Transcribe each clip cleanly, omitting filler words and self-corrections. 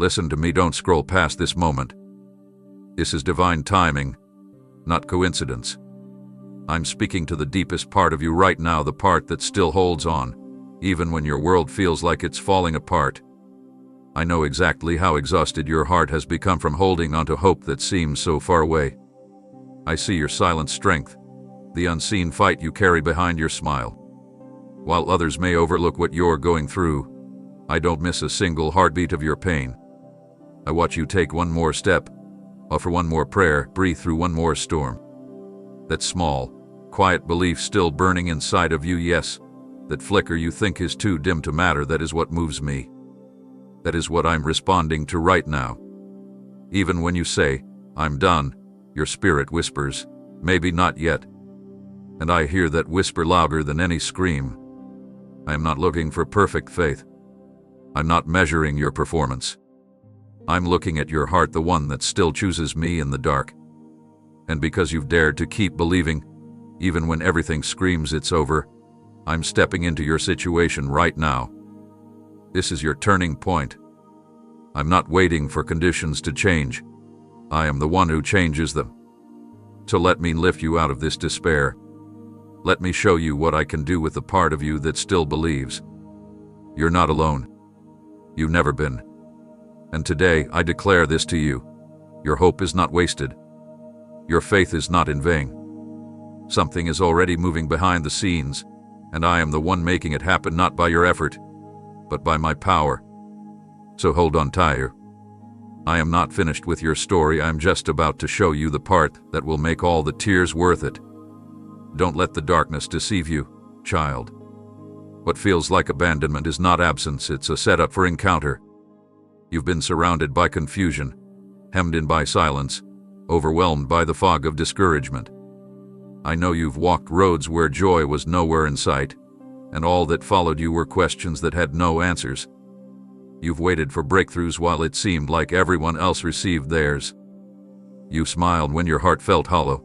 Listen to me, don't scroll past this moment. This is divine timing, not coincidence. I'm speaking to the deepest part of you right now, the part that still holds on, even when your world feels like it's falling apart. I know exactly how exhausted your heart has become from holding onto hope that seems so far away. I see your silent strength, the unseen fight you carry behind your smile. While others may overlook what you're going through, I don't miss a single heartbeat of your pain. I watch you take one more step, offer one more prayer, breathe through one more storm. That small, quiet belief still burning inside of you, yes, that flicker you think is too dim to matter, that is what moves me. That is what I'm responding to right now. Even when you say, I'm done, your spirit whispers, maybe not yet. And I hear that whisper louder than any scream. I am not looking for perfect faith. I'm not measuring your performance. I'm looking at your heart, the one that still chooses me in the dark. And because you've dared to keep believing, even when everything screams it's over, I'm stepping into your situation right now. This is your turning point. I'm not waiting for conditions to change. I am the one who changes them. So let me lift you out of this despair. Let me show you what I can do with the part of you that still believes. You're not alone. You've never been. And today I declare this to you. Your hope is not wasted. Your faith is not in vain. Something is already moving behind the scenes, and I am the one making it happen, not by your effort, but by my power. So hold on tighter. I am not finished with your story. I am just about to show you the part that will make all the tears worth it. Don't let the darkness deceive you, child. What feels like abandonment is not absence, it's a setup for encounter. You've been surrounded by confusion, hemmed in by silence, overwhelmed by the fog of discouragement. I know you've walked roads where joy was nowhere in sight, and all that followed you were questions that had no answers. You've waited for breakthroughs while it seemed like everyone else received theirs. You smiled when your heart felt hollow.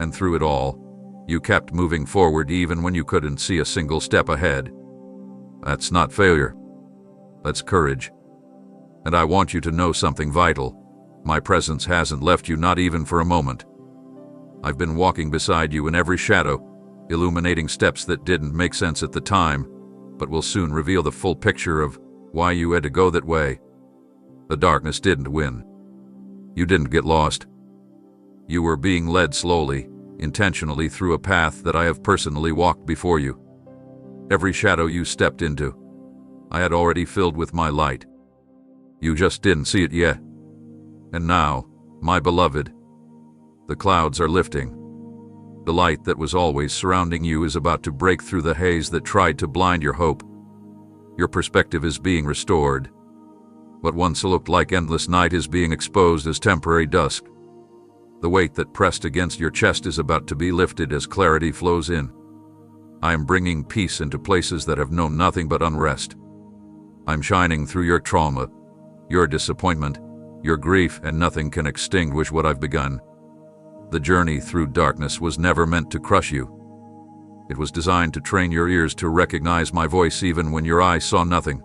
And through it all, you kept moving forward even when you couldn't see a single step ahead. That's not failure. That's courage. And I want you to know something vital. My presence hasn't left you, not even for a moment. I've been walking beside you in every shadow, illuminating steps that didn't make sense at the time, but will soon reveal the full picture of why you had to go that way. The darkness didn't win. You didn't get lost. You were being led slowly, intentionally through a path that I have personally walked before you. Every shadow you stepped into, I had already filled with my light. You just didn't see it yet. And now, my beloved, the clouds are lifting. The light that was always surrounding you is about to break through the haze that tried to blind your hope. Your perspective is being restored. What once looked like endless night is being exposed as temporary dusk. The weight that pressed against your chest is about to be lifted as clarity flows in. I am bringing peace into places that have known nothing but unrest. I'm shining through your trauma, your disappointment, your grief, and nothing can extinguish what I've begun. The journey through darkness was never meant to crush you. It was designed to train your ears to recognize my voice even when your eyes saw nothing.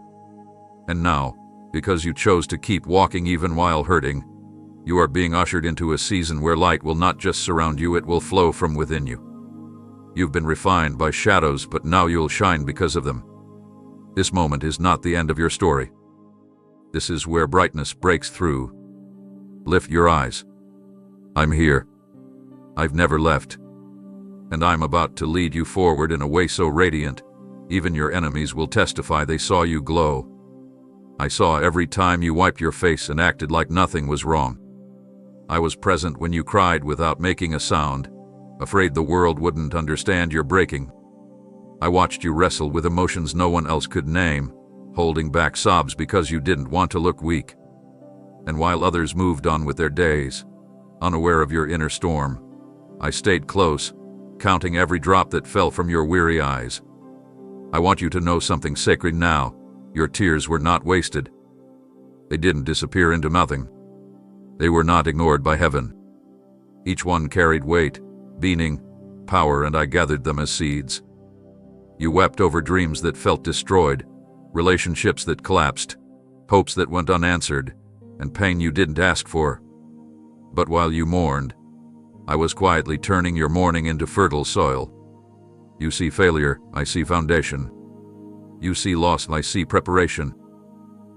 And now, because you chose to keep walking even while hurting, you are being ushered into a season where light will not just surround you, it will flow from within you. You've been refined by shadows, but now you'll shine because of them. This moment is not the end of your story. This is where brightness breaks through. Lift your eyes. I'm here. I've never left. And I'm about to lead you forward in a way so radiant, even your enemies will testify they saw you glow. I saw every time you wiped your face and acted like nothing was wrong. I was present when you cried without making a sound, afraid the world wouldn't understand your breaking. I watched you wrestle with emotions no one else could name, holding back sobs because you didn't want to look weak. And while others moved on with their days, unaware of your inner storm, I stayed close, counting every drop that fell from your weary eyes. I want you to know something sacred now. Your tears were not wasted. They didn't disappear into nothing. They were not ignored by heaven. Each one carried weight, meaning, power, and I gathered them as seeds. You wept over dreams that felt destroyed, relationships that collapsed, hopes that went unanswered, and pain you didn't ask for. But while you mourned, I was quietly turning your mourning into fertile soil. You see failure, I see foundation. You see loss, I see preparation.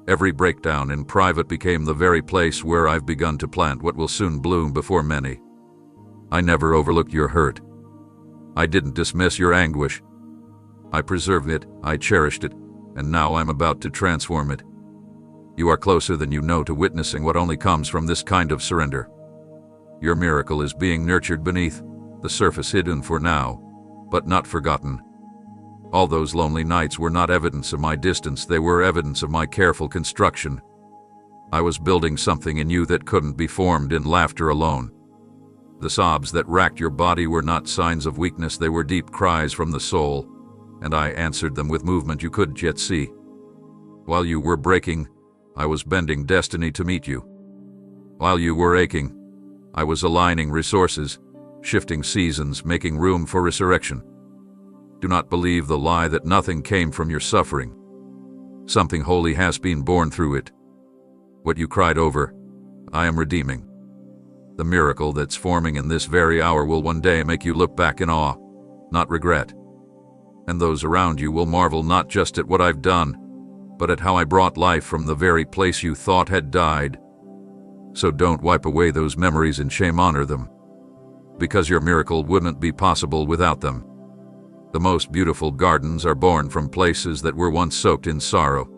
Every breakdown in private became the very place where I've begun to plant what will soon bloom before many. I never overlooked your hurt. I didn't dismiss your anguish. I preserved it, I cherished it, and now I'm about to transform it. You are closer than you know to witnessing what only comes from this kind of surrender. Your miracle is being nurtured beneath the surface, hidden for now, but not forgotten. All those lonely nights were not evidence of my distance, they were evidence of my careful construction. I was building something in you that couldn't be formed in laughter alone. The sobs that racked your body were not signs of weakness, they were deep cries from the soul, and I answered them with movement you couldn't yet see. While you were breaking, I was bending destiny to meet you. While you were aching, I was aligning resources, shifting seasons, making room for resurrection. Do not believe the lie that nothing came from your suffering. Something holy has been born through it. What you cried over, I am redeeming. The miracle that's forming in this very hour will one day make you look back in awe, not regret. And those around you will marvel not just at what I've done, but at how I brought life from the very place you thought had died. So don't wipe away those memories in shame, honor them, because your miracle wouldn't be possible without them. The most beautiful gardens are born from places that were once soaked in sorrow.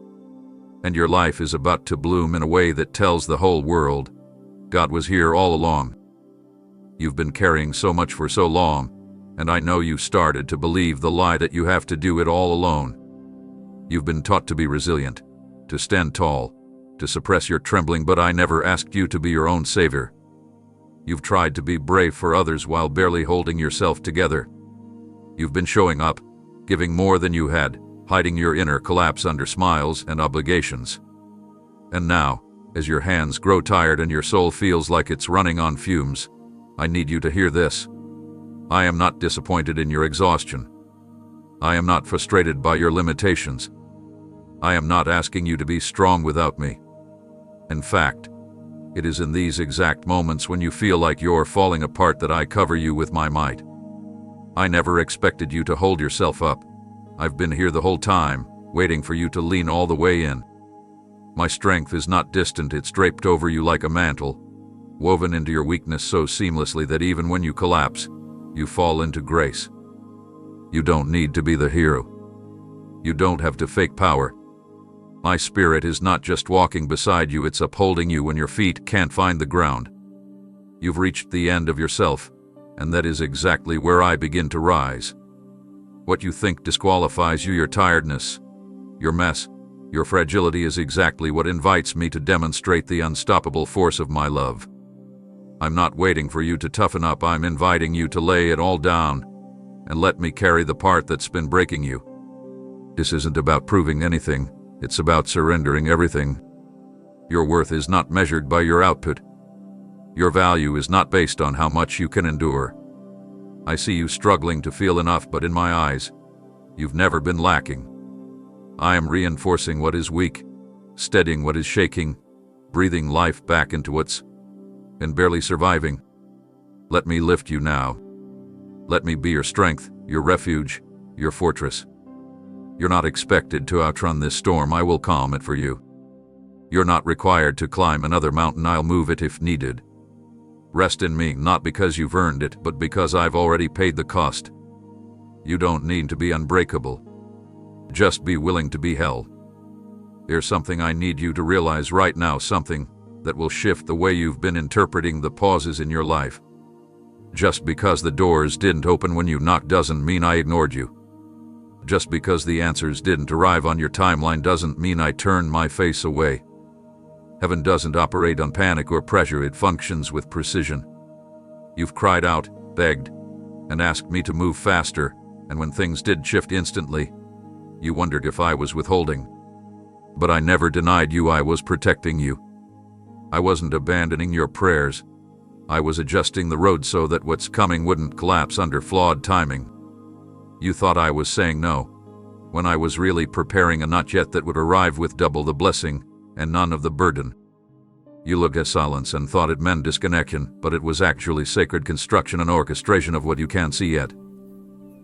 And your life is about to bloom in a way that tells the whole world, God was here all along. You've been carrying so much for so long, and I know you started to believe the lie that you have to do it all alone. You've been taught to be resilient, to stand tall, to suppress your trembling, but I never asked you to be your own savior. You've tried to be brave for others while barely holding yourself together. You've been showing up, giving more than you had, hiding your inner collapse under smiles and obligations. And now, as your hands grow tired and your soul feels like it's running on fumes, I need you to hear this. I am not disappointed in your exhaustion. I am not frustrated by your limitations. I am not asking you to be strong without me. In fact, it is in these exact moments when you feel like you're falling apart that I cover you with my might. I never expected you to hold yourself up. I've been here the whole time, waiting for you to lean all the way in. My strength is not distant, it's draped over you like a mantle, woven into your weakness so seamlessly that even when you collapse, you fall into grace. You don't need to be the hero. You don't have to fake power. My spirit is not just walking beside you, it's upholding you when your feet can't find the ground. You've reached the end of yourself, and that is exactly where I begin to rise. What you think disqualifies you, your tiredness, your mess, your fragility, is exactly what invites me to demonstrate the unstoppable force of my love. I'm not waiting for you to toughen up, I'm inviting you to lay it all down and let me carry the part that's been breaking you. This isn't about proving anything, it's about surrendering everything. Your worth is not measured by your output. Your value is not based on how much you can endure. I see you struggling to feel enough, but in my eyes, you've never been lacking. I am reinforcing what is weak, steadying what is shaking, breathing life back into what's and barely surviving. Let me lift you now. Let me be your strength, your refuge, your fortress. You're not expected to outrun this storm, I will calm it for you. You're not required to climb another mountain, I'll move it if needed. Rest in me, not because you've earned it, but because I've already paid the cost. You don't need to be unbreakable. Just be willing to be held. There's something I need you to realize right now, something that will shift the way you've been interpreting the pauses in your life. Just because the doors didn't open when you knocked doesn't mean I ignored you. Just because the answers didn't arrive on your timeline doesn't mean I turned my face away. Heaven doesn't operate on panic or pressure, it functions with precision. You've cried out, begged, and asked me to move faster, and when things did shift instantly, you wondered if I was withholding. But I never denied you, I was protecting you. I wasn't abandoning your prayers. I was adjusting the road so that what's coming wouldn't collapse under flawed timing. You thought I was saying no, when I was really preparing a not yet that would arrive with double the blessing and none of the burden. You looked at silence and thought it meant disconnection, but it was actually sacred construction and orchestration of what you can't see yet.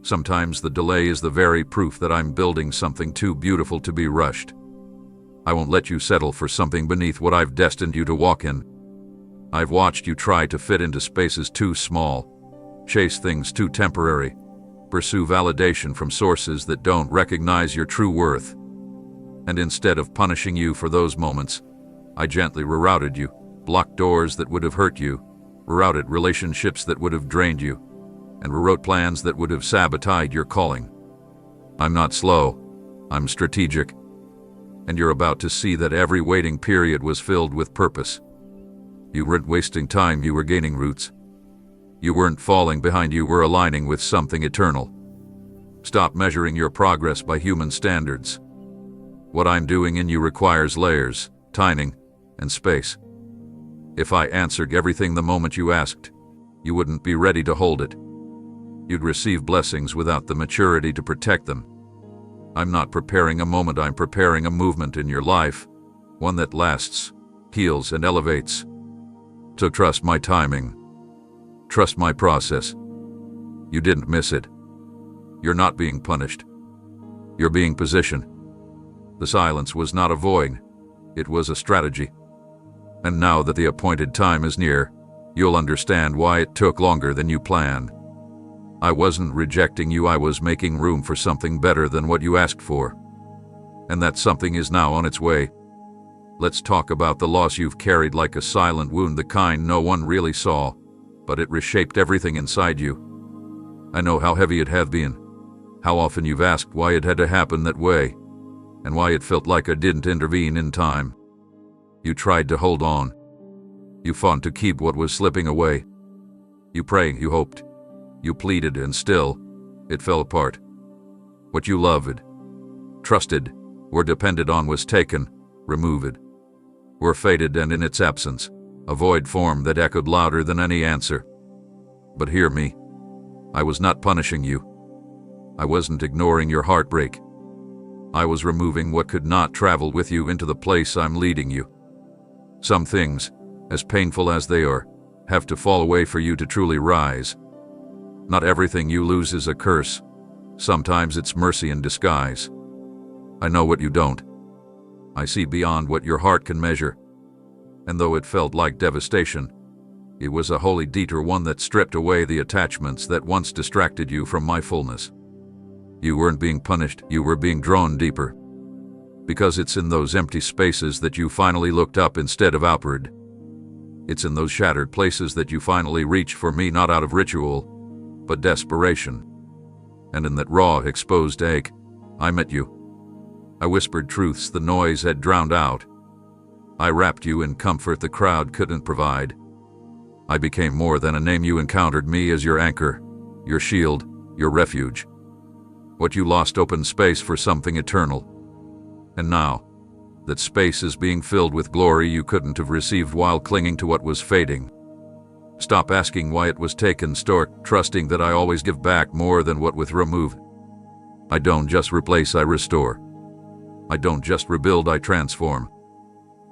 Sometimes the delay is the very proof that I'm building something too beautiful to be rushed. I won't let you settle for something beneath what I've destined you to walk in. I've watched you try to fit into spaces too small, chase things too temporary, pursue validation from sources that don't recognize your true worth. And instead of punishing you for those moments, I gently rerouted you, blocked doors that would have hurt you, rerouted relationships that would have drained you, and rewrote plans that would have sabotaged your calling. I'm not slow, I'm strategic. And you're about to see that every waiting period was filled with purpose. You weren't wasting time, you were gaining roots. You weren't falling behind, you were aligning with something eternal. Stop measuring your progress by human standards. What I'm doing in you requires layers, timing, and space. If I answered everything the moment you asked, you wouldn't be ready to hold it. You'd receive blessings without the maturity to protect them. I'm not preparing a moment, I'm preparing a movement in your life, one that lasts, heals, and elevates. So trust my timing. Trust my process. You didn't miss it. You're not being punished. You're being positioned. The silence was not a void, it was a strategy. And now that the appointed time is near, you'll understand why it took longer than you planned. I wasn't rejecting you, I was making room for something better than what you asked for. And that something is now on its way. Let's talk about the loss you've carried like a silent wound, the kind no one really saw, but it reshaped everything inside you. I know how heavy it has been, how often you've asked why it had to happen that way, and why it felt like I didn't intervene in time. You tried to hold on. You fought to keep what was slipping away. You prayed, you hoped. You pleaded, and still, it fell apart. What you loved, trusted, or depended on was taken, removed, or faded, and in its absence, a void formed that echoed louder than any answer. But hear me. I was not punishing you. I wasn't ignoring your heartbreak. I was removing what could not travel with you into the place I'm leading you. Some things, as painful as they are, have to fall away for you to truly rise. Not everything you lose is a curse. Sometimes it's mercy in disguise. I know what you don't. I see beyond what your heart can measure. And though it felt like devastation, it was a holy detour, one that stripped away the attachments that once distracted you from my fullness. You weren't being punished, you were being drawn deeper. Because it's in those empty spaces that you finally looked up instead of outward. It's in those shattered places that you finally reach for me, not out of ritual, but desperation. And in that raw, exposed ache, I met you. I whispered truths the noise had drowned out. I wrapped you in comfort the crowd couldn't provide. I became more than a name. You encountered me as your anchor, your shield, your refuge. What you lost opened space for something eternal. And now, that space is being filled with glory you couldn't have received while clinging to what was fading. Stop asking why it was taken, start trusting that I always give back more than what was removed. I don't just replace, I restore. I don't just rebuild, I transform.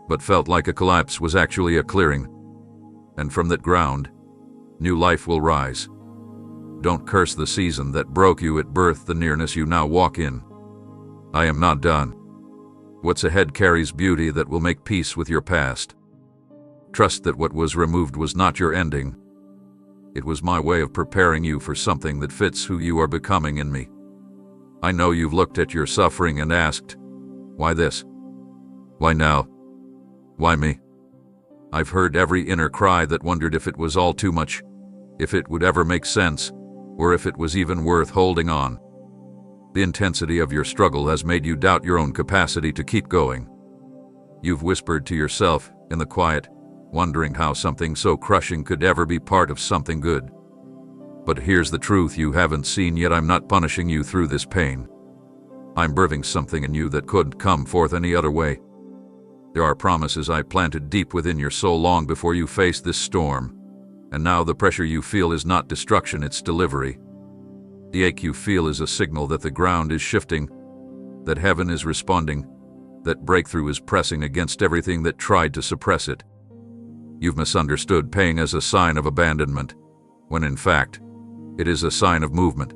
What felt like a collapse was actually a clearing. And from that ground, new life will rise. Don't curse the season that broke you at birth, the nearness you now walk in. I am not done. What's ahead carries beauty that will make peace with your past. Trust that what was removed was not your ending. It was my way of preparing you for something that fits who you are becoming in me. I know you've looked at your suffering and asked, why this? Why now? Why me? I've heard every inner cry that wondered if it was all too much, if it would ever make sense, or if it was even worth holding on. The intensity of your struggle has made you doubt your own capacity to keep going. You've whispered to yourself in the quiet, wondering how something so crushing could ever be part of something good. But here's the truth you haven't seen yet. I'm not punishing you through this pain. I'm birthing something in you that couldn't come forth any other way. There are promises I planted deep within your soul long before you faced this storm, and now the pressure you feel is not destruction, it's delivery. The ache you feel is a signal that the ground is shifting, that heaven is responding, that breakthrough is pressing against everything that tried to suppress it. You've misunderstood pain as a sign of abandonment, when in fact, it is a sign of movement.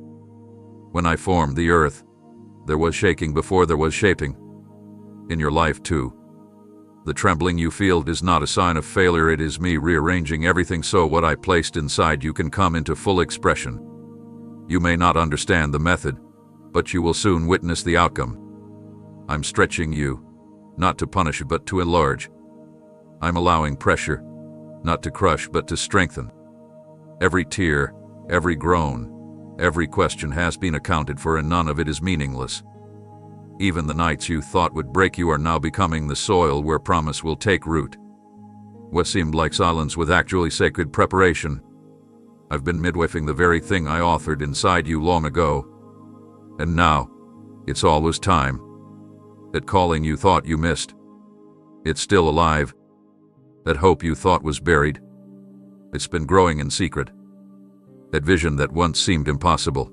When I formed the earth, there was shaking before there was shaping. In your life too. The trembling you feel is not a sign of failure, it is me rearranging everything so what I placed inside you can come into full expression. You may not understand the method, but you will soon witness the outcome. I'm stretching you, not to punish but to enlarge. I'm allowing pressure, not to crush but to strengthen. Every tear, every groan, every question has been accounted for and none of it is meaningless. Even the nights you thought would break you are now becoming the soil where promise will take root. What seemed like silence was actually sacred preparation. I've been midwifing the very thing I authored inside you long ago. And now, it's always time. That calling you thought you missed. It's still alive. That hope you thought was buried. It's been growing in secret. That vision that once seemed impossible.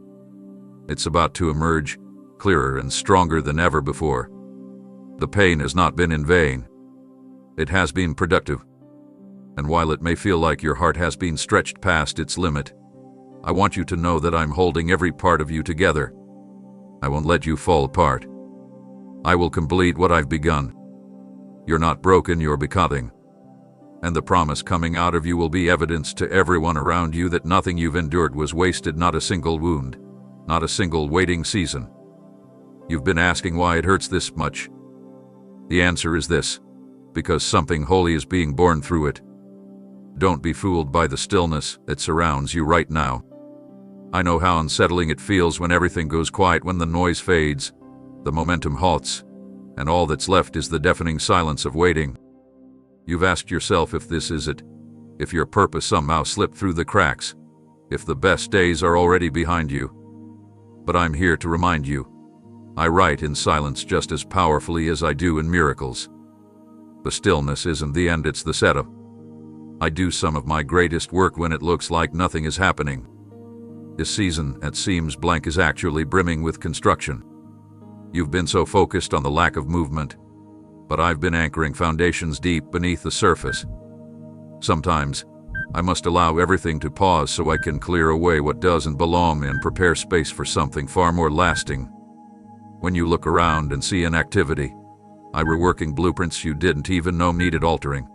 It's about to emerge, clearer and stronger than ever before. The pain has not been in vain. It has been productive. And while it may feel like your heart has been stretched past its limit, I want you to know that I'm holding every part of you together. I won't let you fall apart. I will complete what I've begun. You're not broken, you're becoming. And the promise coming out of you will be evidence to everyone around you that nothing you've endured was wasted, not a single wound, not a single waiting season. You've been asking why it hurts this much. The answer is this: because something holy is being born through it. Don't be fooled by the stillness that surrounds you right now. I know how unsettling it feels when everything goes quiet, when the noise fades, the momentum halts, and all that's left is the deafening silence of waiting. You've asked yourself if this is it, if your purpose somehow slipped through the cracks, if the best days are already behind you. But I'm here to remind you, I write in silence just as powerfully as I do in miracles. The stillness isn't the end, it's the setup. I do some of my greatest work when it looks like nothing is happening. This season, that seems blank, is actually brimming with construction. You've been so focused on the lack of movement, but I've been anchoring foundations deep beneath the surface. Sometimes, I must allow everything to pause so I can clear away what doesn't belong and prepare space for something far more lasting. When you look around and see inactivity, I'm reworking blueprints you didn't even know needed altering.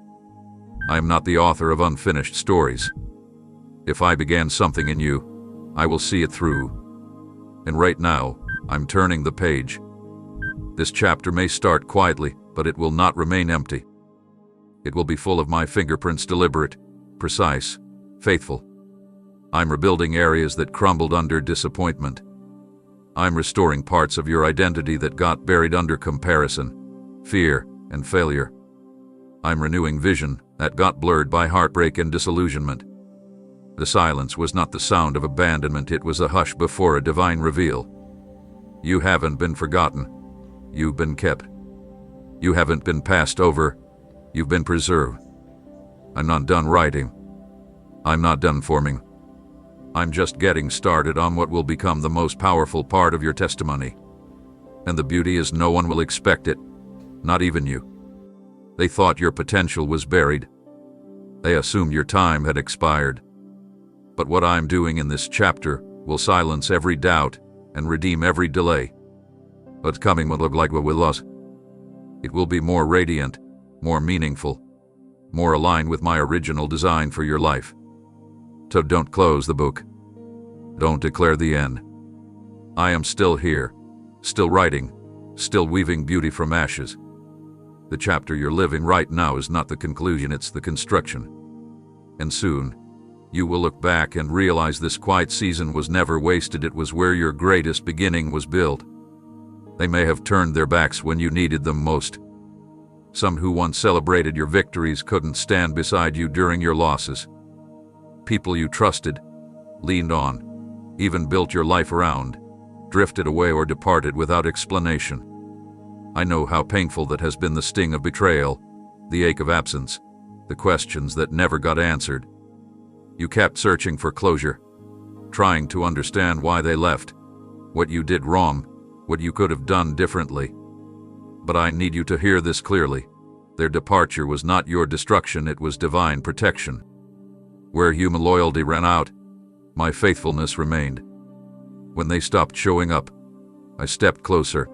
I am not the author of unfinished stories. If I began something in you, I will see it through. And right now, I'm turning the page. This chapter may start quietly, but it will not remain empty. It will be full of my fingerprints, deliberate, precise, faithful. I'm rebuilding areas that crumbled under disappointment. I'm restoring parts of your identity that got buried under comparison, fear, and failure. I'm renewing vision that got blurred by heartbreak and disillusionment. The silence was not the sound of abandonment, it was a hush before a divine reveal. You haven't been forgotten. You've been kept. You haven't been passed over. You've been preserved. I'm not done writing. I'm not done forming. I'm just getting started on what will become the most powerful part of your testimony. And the beauty is no one will expect it, not even you. They thought your potential was buried. They assumed your time had expired. But what I'm doing in this chapter will silence every doubt and redeem every delay. What's coming will look like what we lost. It will be more radiant, more meaningful, more aligned with my original design for your life. So don't close the book. Don't declare the end. I am still here, still writing, still weaving beauty from ashes. The chapter you're living right now is not the conclusion, it's the construction. And soon, you will look back and realize this quiet season was never wasted, it was where your greatest beginning was built. They may have turned their backs when you needed them most. Some who once celebrated your victories couldn't stand beside you during your losses. People you trusted, leaned on, even built your life around, drifted away or departed without explanation. I know how painful that has been, the sting of betrayal, the ache of absence, the questions that never got answered. You kept searching for closure, trying to understand why they left, what you did wrong, what you could have done differently. But I need you to hear this clearly. Their departure was not your destruction, it was divine protection. Where human loyalty ran out, my faithfulness remained. When they stopped showing up, I stepped closer.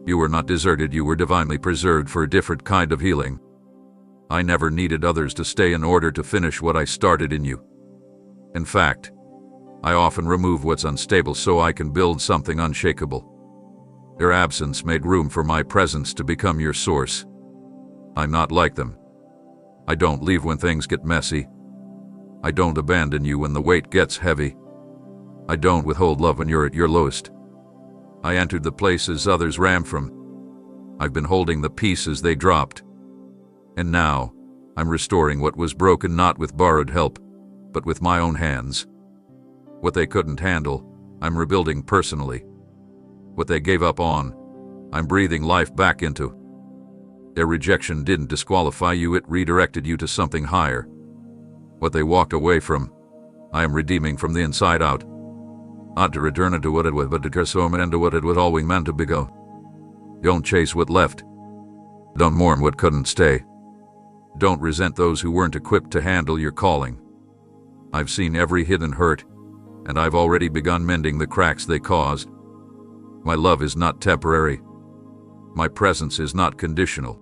You were not deserted, you were divinely preserved for a different kind of healing. I never needed others to stay in order to finish what I started in you. In fact, I often remove what's unstable so I can build something unshakable. Their absence made room for my presence to become your source. I'm not like them. I don't leave when things get messy. I don't abandon you when the weight gets heavy. I don't withhold love when you're at your lowest. I entered the places others ran from. I've been holding the pieces they dropped. And now, I'm restoring what was broken not with borrowed help, but with my own hands. What they couldn't handle, I'm rebuilding personally. What they gave up on, I'm breathing life back into. Their rejection didn't disqualify you, it redirected you to something higher. What they walked away from, I am redeeming from the inside out. Not to return to what it was, but to transform it into what it was always meant to be. Don't chase what left. Don't mourn what couldn't stay. Don't resent those who weren't equipped to handle your calling. I've seen every hidden hurt, and I've already begun mending the cracks they caused. My love is not temporary. My presence is not conditional.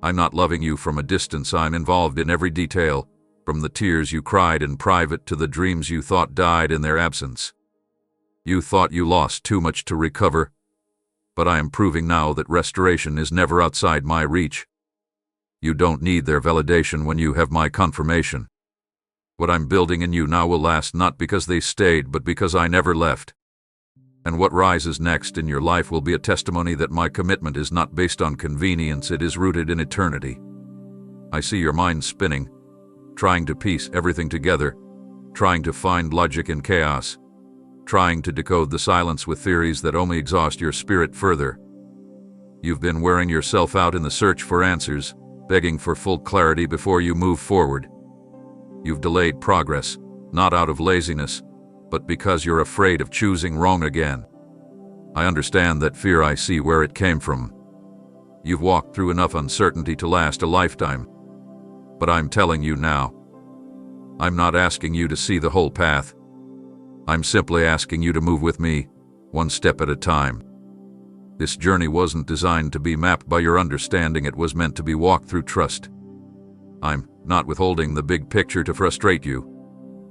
I'm not loving you from a distance, I'm involved in every detail, from the tears you cried in private to the dreams you thought died in their absence. You thought you lost too much to recover, but I am proving now that restoration is never outside my reach. You don't need their validation when you have my confirmation. What I'm building in you now will last not because they stayed, but because I never left. And what rises next in your life will be a testimony that my commitment is not based on convenience, it is rooted in eternity. I see your mind spinning, trying to piece everything together, trying to find logic in chaos, trying to decode the silence with theories that only exhaust your spirit further. You've been wearing yourself out in the search for answers, begging for full clarity before you move forward. You've delayed progress, not out of laziness, but because you're afraid of choosing wrong again. I understand that fear, I see where it came from. You've walked through enough uncertainty to last a lifetime. But I'm telling you now, I'm not asking you to see the whole path. I'm simply asking you to move with me, one step at a time. This journey wasn't designed to be mapped by your understanding, it was meant to be walked through trust. I'm not withholding the big picture to frustrate you.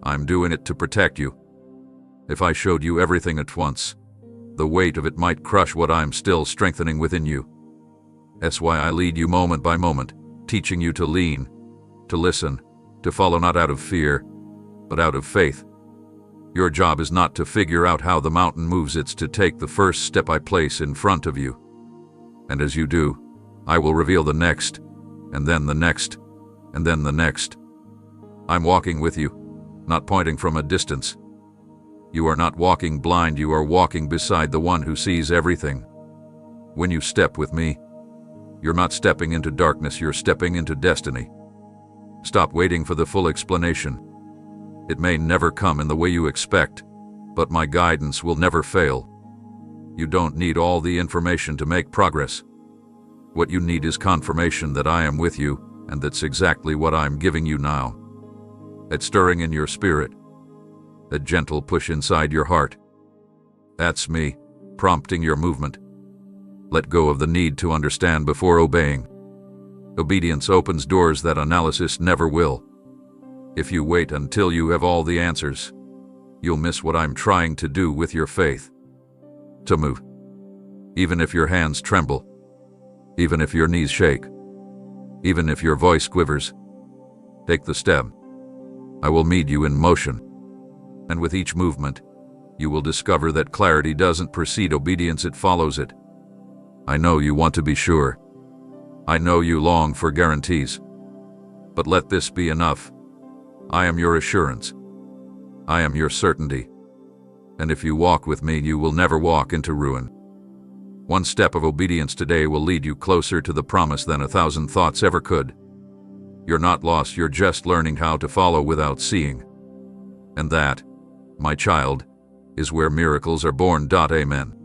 I'm doing it to protect you. If I showed you everything at once, the weight of it might crush what I'm still strengthening within you. That's why I lead you moment by moment, teaching you to lean, to listen, to follow not out of fear, but out of faith. Your job is not to figure out how the mountain moves, it's to take the first step I place in front of you. And as you do, I will reveal the next, and then the next, and then the next. I'm walking with you, not pointing from a distance. You are not walking blind, you are walking beside the one who sees everything. When you step with me, you're not stepping into darkness, you're stepping into destiny. Stop waiting for the full explanation. It may never come in the way you expect, but my guidance will never fail. You don't need all the information to make progress. What you need is confirmation that I am with you, and that's exactly what I'm giving you now. That stirring in your spirit, that gentle push inside your heart. That's me, prompting your movement. Let go of the need to understand before obeying. Obedience opens doors that analysis never will. If you wait until you have all the answers, you'll miss what I'm trying to do with your faith. To move. Even if your hands tremble, even if your knees shake, even if your voice quivers, take the step. I will meet you in motion. And with each movement, you will discover that clarity doesn't precede obedience, it follows it. I know you want to be sure. I know you long for guarantees. But let this be enough. I am your assurance. I am your certainty. And if you walk with me, you will never walk into ruin. One step of obedience today will lead you closer to the promise than 1,000 thoughts ever could. You're not lost, you're just learning how to follow without seeing. And that, my child, is where miracles are born. Amen.